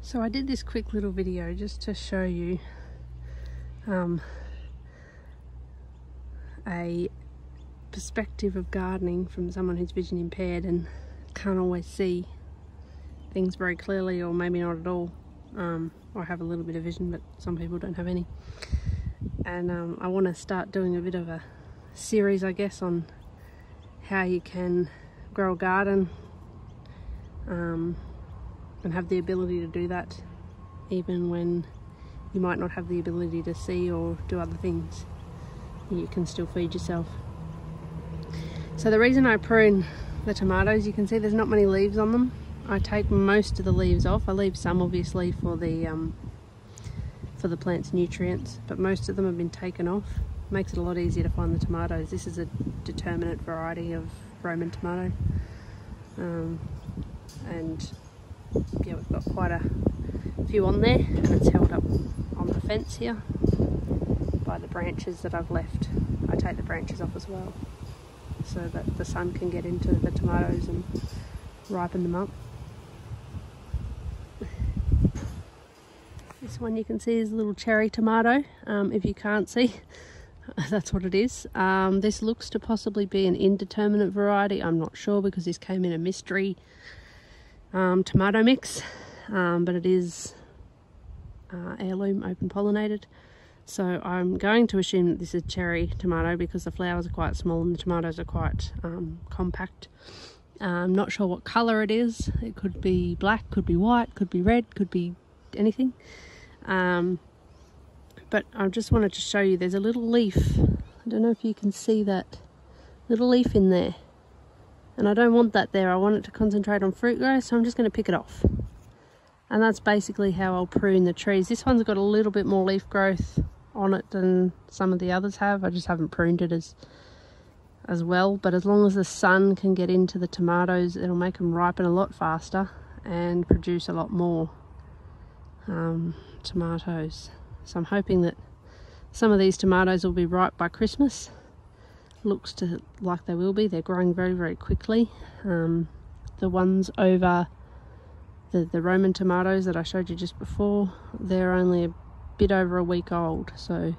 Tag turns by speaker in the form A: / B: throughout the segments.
A: So I did this quick little video just to show you a perspective of gardening from someone who's vision impaired and can't always see things very clearly, or maybe not at all, or have a little bit of vision, but some people don't have any. And I want to start doing a bit of a series, I guess, on how you can grow a garden and have the ability to do that even when you might not have the ability to see or do other things. You can still feed yourself. So the reason I prune the tomatoes, you can see there's not many leaves on them. I take most of the leaves off. I leave some obviously for the plant's nutrients, but most of them have been taken off. Makes it a lot easier to find the tomatoes. This is a determinate variety of Roman tomato, and yeah, we've got quite a few on there, and it's held up on the fence here by the branches that I've left. I take the branches off as well so that the sun can get into the tomatoes and ripen them up. This one you can see is a little cherry tomato. If you can't see, that's what it is. This looks to possibly be an indeterminate variety. I'm not sure because this came in a mystery tomato mix, but it is heirloom open pollinated. So I'm going to assume that this is cherry tomato because the flowers are quite small and the tomatoes are quite compact. I'm not sure what colour it is. It could be black, could be white, could be red, could be anything. But I just wanted to show you there's a little leaf. I don't know if you can see that little leaf in there. And I don't want that there. I want it to concentrate on fruit growth, so I'm just going to pick it off. And that's basically how I'll prune the trees. This one's got a little bit more leaf growth on it than some of the others have. I just haven't pruned it as well. But as long as the sun can get into the tomatoes, it'll make them ripen a lot faster and produce a lot more tomatoes. So I'm hoping that some of these tomatoes will be ripe by Christmas. Looks to like they will be. They're growing very, very quickly. The ones over the Roman tomatoes that I showed you just before, they're only a bit over a week old, so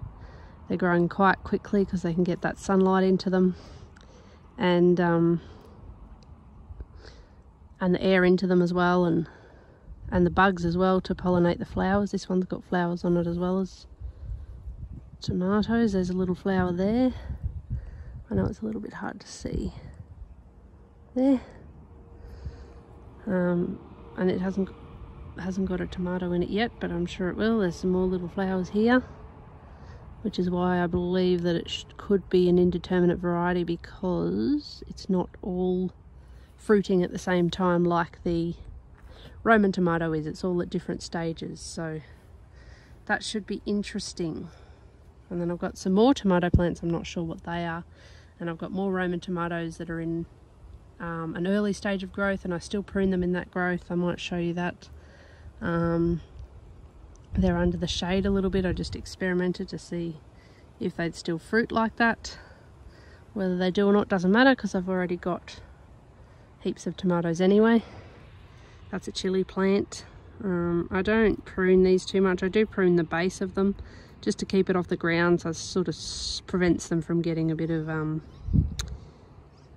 A: they're growing quite quickly because they can get that sunlight into them and the air into them as well, and the bugs as well to pollinate the flowers. This one's got flowers on it as well as tomatoes. There's a little flower there. I know it's a little bit hard to see there, and it hasn't got a tomato in it yet, but I'm sure it will. There's some more little flowers here, which is why I believe that it could be an indeterminate variety, because it's not all fruiting at the same time like the Roman tomato is. It's all at different stages, so that should be interesting. And then I've got some more tomato plants, I'm not sure what they are, and I've got more Roman tomatoes that are in an early stage of growth, and I still prune them in that growth. I might show you that. They're under the shade a little bit. I just experimented to see if they'd still fruit like that. Whether they do or not doesn't matter because I've already got heaps of tomatoes anyway. That's a chili plant. I don't prune these too much. I do prune the base of them just to keep it off the ground, so it sort of prevents them from getting a bit of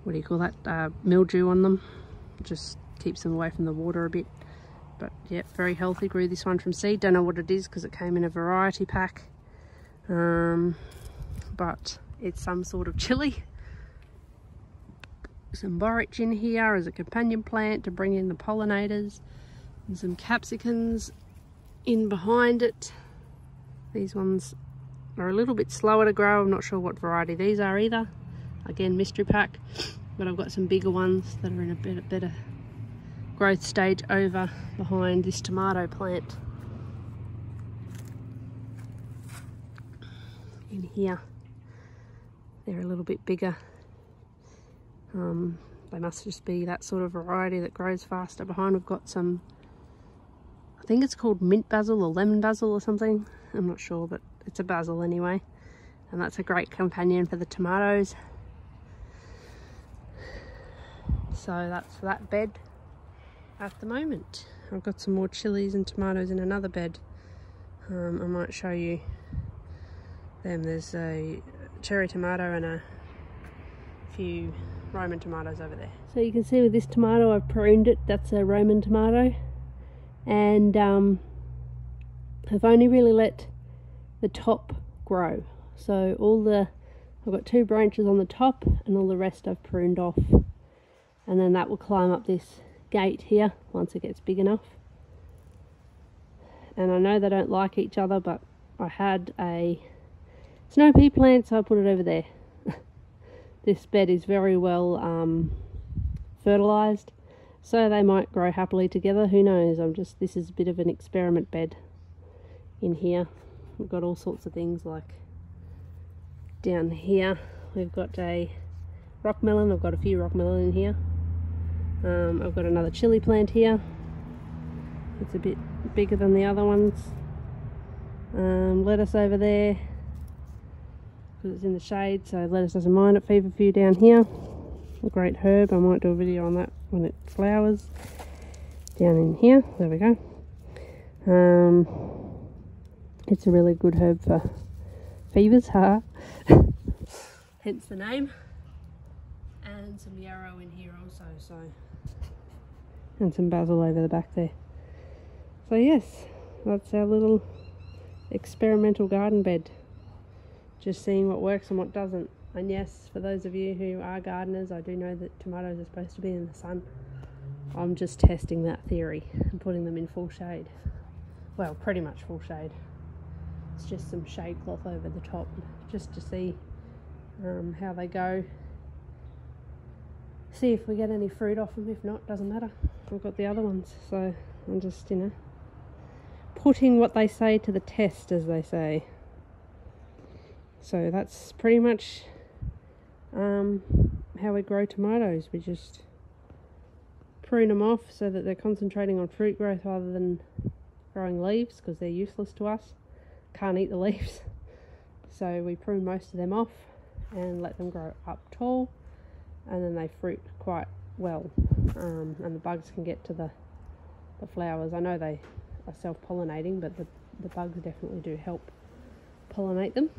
A: what do you call that, mildew on them. Just keeps them away from the water a bit. But yeah, very healthy. Grew this one from seed. Don't know what it is because it came in a variety pack, but it's some sort of chili. Some borage in here as a companion plant to bring in the pollinators, and some capsicums in behind it. These ones are a little bit slower to grow. I'm not sure what variety these are either. Again, mystery pack. But I've got some bigger ones that are in a bit better growth stage over behind this tomato plant. In here, they're a little bit bigger. They must just be that sort of variety that grows faster. Behind we've got some, I think it's called mint basil or lemon basil or something. I'm not sure, but it's a basil anyway. And that's a great companion for the tomatoes. So that's that bed at the moment. I've got some more chilies and tomatoes in another bed. I might show you them. There's a cherry tomato and a few Roman tomatoes over there. So you can see with this tomato I've pruned it. That's a Roman tomato, and I've only really let the top grow. So I've got 2 branches on the top and all the rest I've pruned off, and then that will climb up this gate here once it gets big enough. And I know they don't like each other, but I had a snow pea plant, so I put it over there. This bed is very well fertilized, so they might grow happily together. Who knows? This is a bit of an experiment bed in here. We've got all sorts of things, like down here we've got a rock melon. I've got a few rock melon in here. I've got another chili plant here. It's a bit bigger than the other ones. Lettuce over there because it's in the shade, so lettuce doesn't mind it. Feverfew down here, a great herb. I might do a video on that when it flowers. Down in here, there we go. It's a really good herb for fevers, hence the name. And some yarrow in here also, and some basil over the back there. So yes, that's our little experimental garden bed. Just seeing what works and what doesn't. And yes, for those of you who are gardeners, I do know that tomatoes are supposed to be in the sun. I'm just testing that theory and putting them in full shade. Well, pretty much full shade. It's just some shade cloth over the top, just to see how they go. See if we get any fruit off them. If not, doesn't matter. I've got the other ones, so I'm just, putting what they say to the test, as they say. So that's pretty much how we grow tomatoes. We just prune them off so that they're concentrating on fruit growth rather than growing leaves, because they're useless to us. Can't eat the leaves. So we prune most of them off and let them grow up tall, and then they fruit quite well, and the bugs can get to the flowers. I know they are self-pollinating, but the bugs definitely do help pollinate them.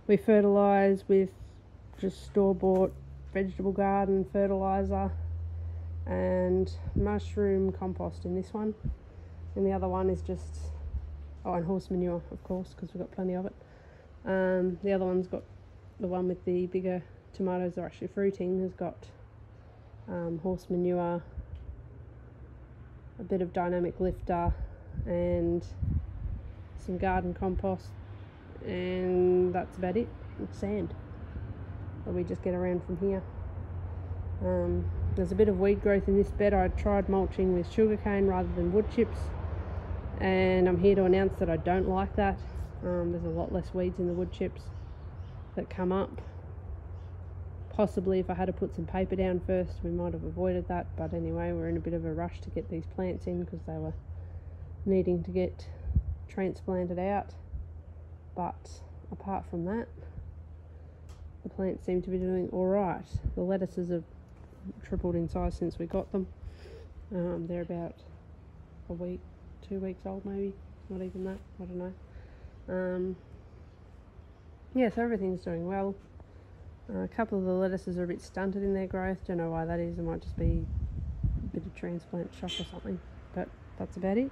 A: We fertilise with just store-bought vegetable garden fertiliser and mushroom compost in this one, and the other one is just and horse manure, of course, because we've got plenty of it. The other one's got, the one with the bigger tomatoes are actually fruiting, has got horse manure, a bit of dynamic lifter, and some garden compost, and that's about it. It's sand that we just get around from here. There's a bit of weed growth in this bed. I tried mulching with sugarcane rather than wood chips, and I'm here to announce that I don't like that. There's a lot less weeds in the wood chips that come up. Possibly if I had to put some paper down first, we might have avoided that, but anyway, we're in a bit of a rush to get these plants in because they were needing to get transplanted out. But apart from that, the plants seem to be doing alright. The lettuces have tripled in size since we got them. They're about a week, 2 weeks old maybe, not even that, I don't know. Yeah, so everything's doing well. A couple of the lettuces are a bit stunted in their growth. Don't know why that is. It might just be a bit of transplant shock or something, but that's about it.